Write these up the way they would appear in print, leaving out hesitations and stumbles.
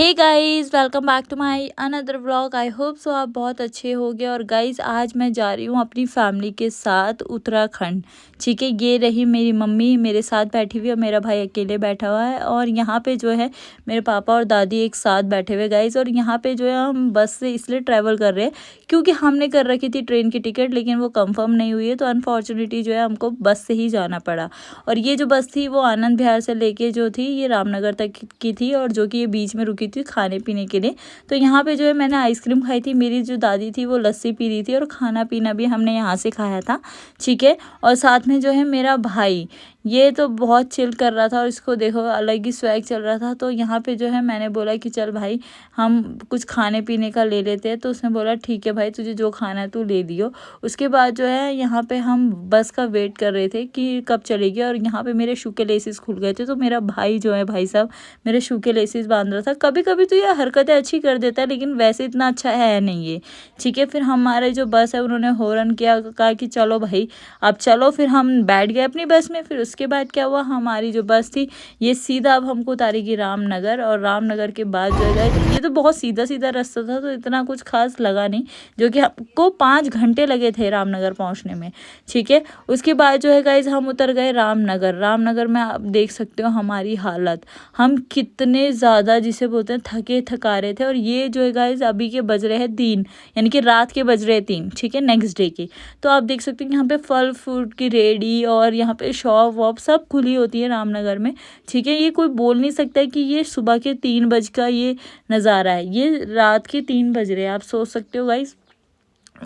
Hey guys, welcome back to my another vlog. I hope so आप बहुत अच्छे होंगे। और गाइस आज मैं जा रही हूँ अपनी फैमिली के साथ उत्तराखंड। ठीक है, ये रही मेरी मम्मी मेरे साथ बैठी हुई और मेरा भाई अकेले बैठा हुआ है। और यहाँ पे जो है मेरे पापा और दादी एक साथ बैठे हुए गाइस। और यहाँ पे जो है हम बस से इसलिए ट्रैवल कर रहे हैं क्योंकि हमने कर रखी थी ट्रेन की टिकट, लेकिन वो कंफर्म नहीं हुई है, तो अनफॉर्चुनेटली जो है हमको बस से ही जाना पड़ा। और ये जो बस थी वो आनंद विहार से लेके जो थी ये रामनगर तक की थी, और जो कि ये बीच में रुकी थी खाने पीने के लिए। तो यहाँ पे जो है मैंने आइसक्रीम खाई थी, मेरी जो दादी थी वो लस्सी पी रही थी, और खाना पीना भी हमने यहाँ से खाया था। ठीक है, और साथ में जो है मेरा भाई ये तो बहुत चिल कर रहा था, और इसको देखो अलग ही स्वैग चल रहा था। तो यहाँ पे जो है मैंने बोला कि चल भाई हम कुछ खाने पीने का ले लेते हैं। तो उसने बोला ठीक है भाई, तुझे जो खाना है तू ले दियो। उसके बाद जो है यहाँ पे हम बस का वेट कर रहे थे कि कब चलेगी, और यहाँ पे मेरे शू के लेसिस खुल गए थे। तो मेरा भाई जो है भाई साहब मेरे शू के लेसिस बांध रहा था। कभी कभी तो ये हरकतें अच्छी कर देता है, लेकिन वैसे इतना अच्छा है नहीं ये। ठीक है, फिर हमारे जो बस है उन्होंने हॉर्न किया, कहा कि चलो भाई अब चलो। फिर हम बैठ गए अपनी बस में। फिर उसके बाद क्या हुआ, हमारी जो बस थी ये सीधा अब हमको उतारेगी रामनगर। और रामनगर के बाद जो है ये तो बहुत सीधा सीधा रास्ता था, तो इतना कुछ खास लगा नहीं, जो कि हमको 5 घंटे लगे थे रामनगर पहुंचने में। ठीक है, उसके बाद जो है गाइज हम उतर गए रामनगर। रामनगर में आप देख सकते हो हमारी हालत, हम कितने ज़्यादा जिसे बोलते हैं थके थकारे थे। और ये जो है गाइज अभी के बज रहे हैं 3, यानी कि रात के बज रहे हैं 3। ठीक है, नेक्स्ट डे के। तो आप देख सकते हैं यहाँ पे फल फ्रूट की रेडी और यहाँ पे शॉप वॉप सब खुली होती है रामनगर में। ठीक है, ये कोई बोल नहीं सकता है कि ये सुबह के 3 बज का ये नज़ारा है, ये रात के 3 बज रहे हैं, आप सोच सकते हो गाइज।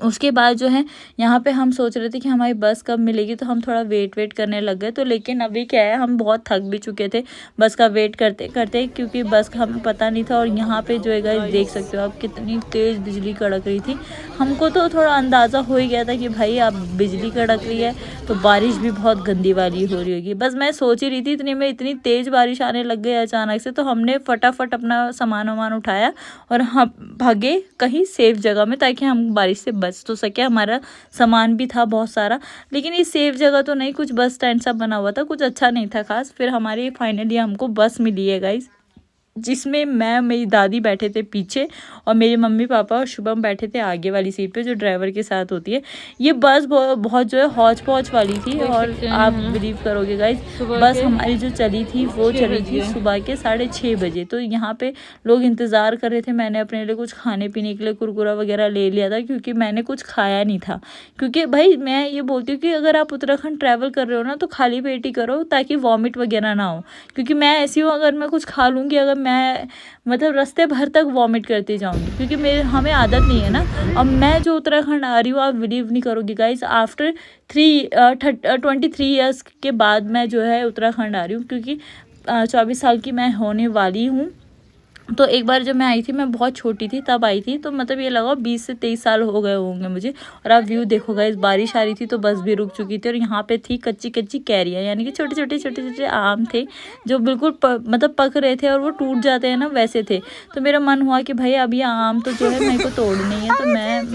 उसके बाद जो है यहाँ पे हम सोच रहे थे कि हमारी बस कब मिलेगी, तो हम थोड़ा वेट करने लग गए। तो लेकिन अभी क्या है, हम बहुत थक भी चुके थे बस का वेट करते करते, क्योंकि बस का हमें पता नहीं था। और यहाँ पे जो है गाइस देख सकते हो आप कितनी तेज़ बिजली कड़क रही थी। हमको तो थोड़ा अंदाज़ा हो ही गया था कि भाई अब बिजली कड़क रही है तो बारिश भी बहुत गंदी वाली हो रही होगी। बस मैं सोच ही रही थी, इतनी में इतनी तेज़ बारिश आने लग गई अचानक से। तो हमने फटाफट अपना सामान वामान उठाया और हम भागे कहीं सेफ जगह में, ताकि हम बारिश से बच तो सके। हमारा सामान भी था बहुत सारा, लेकिन ये सेफ जगह तो नहीं, कुछ बस स्टैंड सा बना हुआ था, कुछ अच्छा नहीं था खास। फिर हमारी फाइनली हमको बस मिली है गाइस, जिसमें मैं मेरी दादी बैठे थे पीछे और मेरे मम्मी पापा और शुभम बैठे थे आगे वाली सीट पे, जो ड्राइवर के साथ होती है। ये बस बहुत जो है हौच पौच वाली थी। और आप बिलीव करोगे गाइज, बस हमारी जो चली थी वो चली थी सुबह के 6:30 बजे। तो यहाँ पे लोग इंतज़ार कर रहे थे। मैंने अपने लिए कुछ खाने पीने के लिए कुरकुरा वगैरह ले लिया था, क्योंकि मैंने कुछ खाया नहीं था। क्योंकि भाई मैं ये बोलती हूँ कि अगर आप उत्तराखंड ट्रैवल कर रहे हो ना, तो खाली पेट ही करो, ताकि वॉमिट वगैरह ना हो। क्योंकि मैं ऐसी हूँ, अगर मैं कुछ खा लूँगी, अगर मैं मतलब रास्ते भर तक वॉमिट करती जाऊंगी, क्योंकि हमें आदत नहीं है ना। अब मैं जो उत्तराखंड आ रही हूँ, आप बिलीव नहीं करोगी गाइस, आफ्टर 23 ईयर्स के बाद मैं जो है उत्तराखंड आ रही हूँ, क्योंकि 24 साल की मैं होने वाली हूँ। तो एक बार जब मैं आई थी, मैं बहुत छोटी थी तब आई थी, तो मतलब ये लगा 20 से 23 साल हो गए होंगे मुझे। और आप व्यू देखो गाइस, बारिश आ रही थी तो बस भी रुक चुकी थी। और यहाँ पे थी कच्ची कच्ची कैरियाँ, यानी कि छोटे छोटे आम थे, जो बिल्कुल मतलब पक रहे थे, और वो टूट जाते हैं ना, वैसे थे। तो मेरा मन हुआ कि भाई अब ये आम तो जो है मेरे को तोड़ने ही है।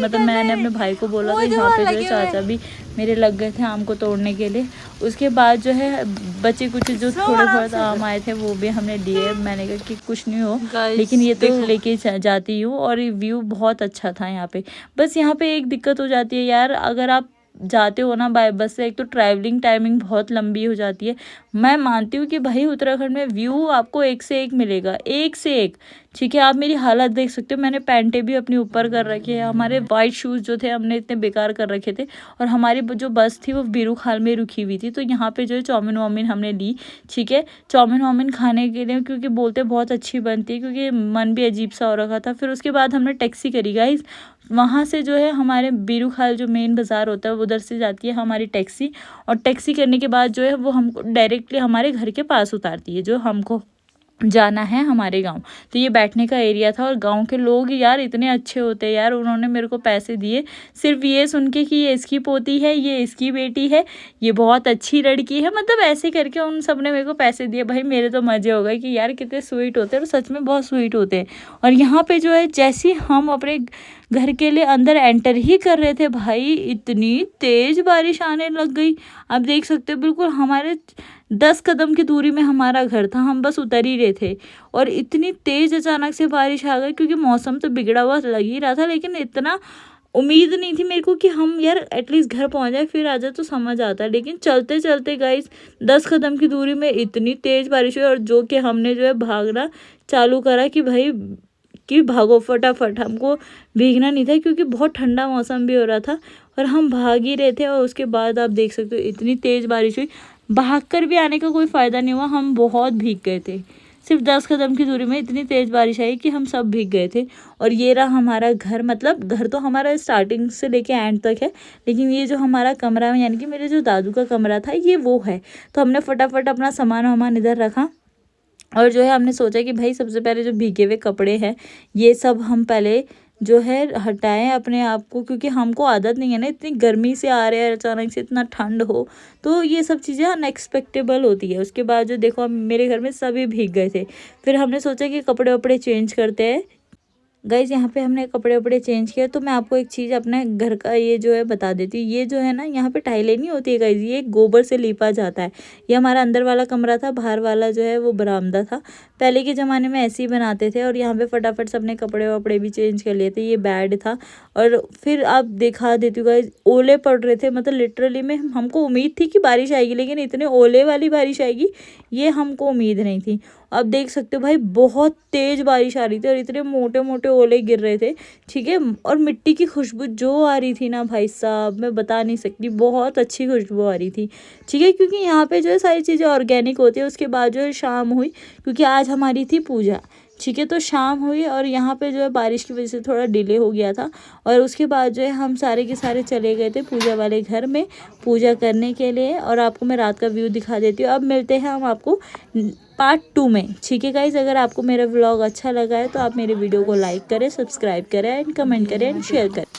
तो मैंने अपने भाई को बोला, तो यहाँ पे जो है चाचा भी मेरे लग गए थे आम को तोड़ने के लिए। उसके बाद जो है बचे कुछ जो थोड़े बहुत आम आए थे वो भी हमने लिए। मैंने कहा कि कुछ नहीं हो, लेकिन ये तो लेके जाती हूँ। और ये व्यू बहुत अच्छा था यहाँ पे। बस यहाँ पे एक दिक्कत हो जाती है यार, अगर आप जाते हो ना बाय बस से, एक तो ट्रैवलिंग टाइमिंग बहुत लंबी हो जाती है। मैं मानती हूँ कि भाई उत्तराखंड में व्यू आपको एक से एक मिलेगा, एक से एक। ठीक है, आप मेरी हालत देख सकते हो, मैंने पैंटें भी अपनी ऊपर कर रखी है। हमारे वाइट शूज़ जो थे हमने इतने बेकार कर रखे थे। और हमारी जो बस थी वो बीरूखाल में रुकी हुई थी। तो यहाँ पे जो है चाउमीन वाउमीन हमने ली। ठीक है, चाउमीन वाउमीन खाने के लिए, क्योंकि बोलते बहुत अच्छी बनती है, क्योंकि मन भी अजीब सा हो रखा था। फिर उसके बाद हमने टैक्सी करी गाइस, वहाँ से जो है हमारे बीरूखाल जो मेन बाज़ार होता है उधर से जाती है हमारी टैक्सी। और टैक्सी करने के बाद जो है वो हमको डायरेक्टली हमारे घर के पास उतारती है, जो हमको जाना है हमारे गांव। तो ये बैठने का एरिया था। और गांव के लोग यार इतने अच्छे होते हैं यार, उन्होंने मेरे को पैसे दिए सिर्फ ये सुन के कि ये इसकी पोती है, ये इसकी बेटी है, ये बहुत अच्छी लड़की है, मतलब ऐसे करके उन सब ने मेरे को पैसे दिए। भाई मेरे तो मज़े हो गए कि यार कितने स्वीट होते हैं, और सच में बहुत स्वीट होते हैं। और यहाँ पे जो है जैसे हम अपने घर के लिए अंदर एंटर ही कर रहे थे भाई, इतनी तेज बारिश आने लग गई। आप देख सकते हो बिल्कुल हमारे 10 कदम की दूरी में हमारा घर था, हम बस उतर ही रहे थे और इतनी तेज अचानक से बारिश आ गई। क्योंकि मौसम तो बिगड़ा हुआ लग ही रहा था, लेकिन इतना उम्मीद नहीं थी मेरे को कि हम यार एटलीस्ट घर पहुंच जाए फिर आ जाए तो समझ आता। लेकिन चलते चलते गाइस 10 कदम की दूरी में इतनी तेज बारिश हुई और जो कि हमने जो है भागना चालू करा कि भाई कि भागो फटाफट, हमको भीगना नहीं था क्योंकि बहुत ठंडा मौसम भी हो रहा था और हम भाग ही रहे थे। और उसके बाद आप देख सकते हो इतनी तेज़ बारिश हुई, भाग कर भी आने का कोई फ़ायदा नहीं हुआ, हम बहुत भीग गए थे। सिर्फ 10 कदम की दूरी में इतनी तेज़ बारिश आई कि हम सब भीग गए थे। और ये रहा हमारा घर, मतलब घर तो हमारा स्टार्टिंग से लेके एंड तक है, लेकिन ये जो हमारा कमरा है यानी कि मेरे जो दादू का कमरा था ये वो है। तो हमने फटाफट अपना सामान वामान इधर रखा और जो है हमने सोचा कि भाई सबसे पहले जो भीगे हुए कपड़े हैं ये सब हम पहले जो है हटाएं अपने आप को, क्योंकि हमको आदत नहीं है ना इतनी गर्मी से आ रहे हैं, अचानक से इतना ठंड हो तो ये सब चीज़ें अनएक्सपेक्टेबल होती है। उसके बाद जो देखो मेरे घर में सभी भीग गए थे, फिर हमने सोचा कि कपड़े वपड़े चेंज करते हैं। गाइज़ यहाँ पे हमने कपड़े वपड़े चेंज किया। तो मैं आपको एक चीज़ अपने घर का ये जो है बता देती हूँ। ये जो है ना यहाँ पे टाइलें नहीं होती है गाइज़, ये गोबर से लीपा जाता है। ये हमारा अंदर वाला कमरा था, बाहर वाला जो है वो बरामदा था। पहले के ज़माने में ऐसे ही बनाते थे और यहाँ पे फटाफट सबने कपड़े वपड़े भी चेंज कर लिए थे। ये बेड था और फिर आप दिखा देती हूँ गाइज़, ओले पड़ रहे थे, मतलब लिटरली में हमको उम्मीद थी कि बारिश आएगी, लेकिन इतने ओले वाली बारिश आएगी ये हमको उम्मीद नहीं थी। अब देख सकते हो भाई बहुत तेज़ बारिश आ रही थी और इतने मोटे मोटे ओले गिर रहे थे, ठीक है। और मिट्टी की खुशबू जो आ रही थी ना भाई साहब मैं बता नहीं सकती, बहुत अच्छी खुशबू आ रही थी, ठीक है। क्योंकि यहाँ पे जो है सारी चीज़ें ऑर्गेनिक होती है। उसके बाद जो है शाम हुई, क्योंकि आज हमारी थी पूजा, ठीक है। तो शाम हुई और यहाँ पे जो है बारिश की वजह से थोड़ा डिले हो गया था। और उसके बाद जो है हम सारे के सारे चले गए थे पूजा वाले घर में पूजा करने के लिए। और आपको मैं रात का व्यू दिखा देती हूँ। अब मिलते हैं हम आपको पार्ट 2 में, ठीक है गाइज। अगर आपको मेरा व्लॉग अच्छा लगा है तो आप मेरे वीडियो को लाइक करें, सब्सक्राइब करें एंड कमेंट करें एंड शेयर करें।